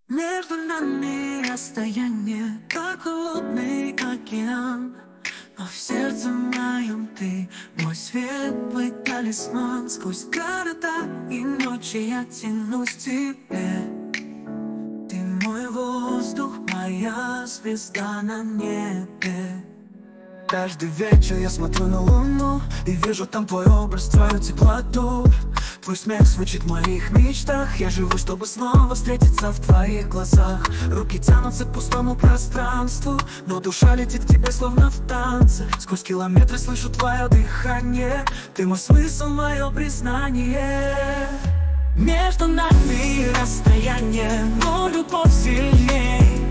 Между нами расстояние, как холодный океан, но в сердце моем ты мой светлый талисман. Сквозь города и ночи я тянусь к тебе. Ты мой воздух, моя звезда на небе. Каждый вечер я смотрю на луну и вижу там твой образ, твою теплоту. Твой смех звучит в моих мечтах. Я живу, чтобы снова встретиться в твоих глазах. Руки тянутся к пустому пространству, но душа летит к тебе, словно в танце. Сквозь километры слышу твое дыхание. Ты мой смысл, мое признание. Между нами расстояние, но любовь сильней.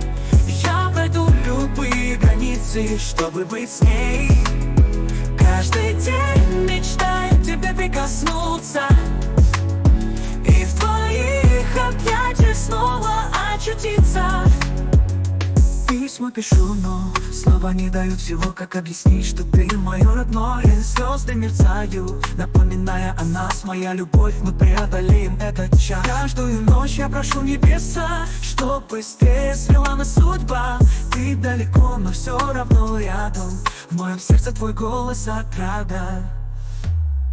Я пройду любые границы, чтобы быть с ней. Каждый день мечтаю к тебе прикоснуться и в твоих объятиях снова очутиться. Письма пишу, но слова не дают всего, как объяснить, что ты мое родное. Звезды мерцают, напоминая о нас. Моя любовь, мы преодолеем этот час. Каждую ночь я прошу небеса, чтоб быстрее свела нас судьба. Ты далеко, но все равно рядом. В моем сердце твой голос отрада.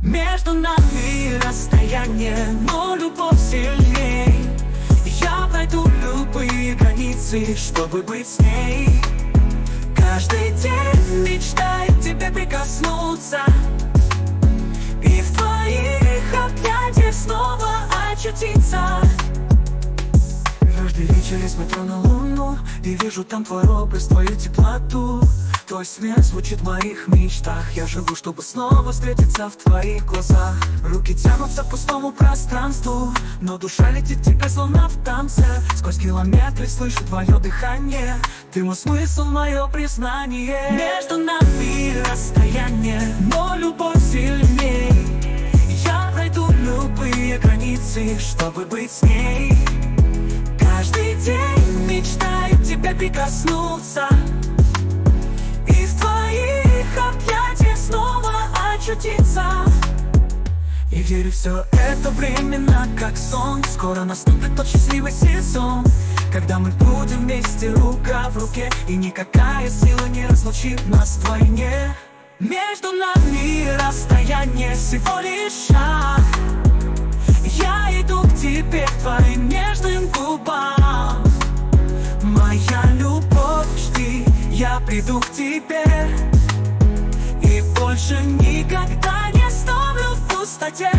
Между нами расстояние, но любовь сильней. Я пройду любые границы, чтобы быть с ней. Каждый день мечтаю к тебе прикоснуться и в твоих объятиях снова очутиться. Каждый вечер я смотрю на луну и вижу там твой образ, твою теплоту. Твой смех звучит в моих мечтах. Я живу, чтобы снова встретиться в твоих глазах. Руки тянутся к пустому пространству, но душа летит к тебе, словно в танце. Сквозь километры слышу твое дыхание. Ты мой смысл, мое признание. Между нами расстояние, но любовь сильней. Я пройду любые границы, чтобы быть с ней. Каждый день мечтаю к тебе прикоснуться и в твоих объятиях снова очутиться. И верю, все это временно, как сон. Скоро наступит тот счастливый сезон, когда мы будем вместе, рука в руке, и никакая сила не разлучит нас вдвойне. Между нами расстояние, всего лишь шаг. Я иду к тебе, к твоим нежным губам. Моя любовь, жди, я приду к тебе и больше никогда не оставлю в пустоте.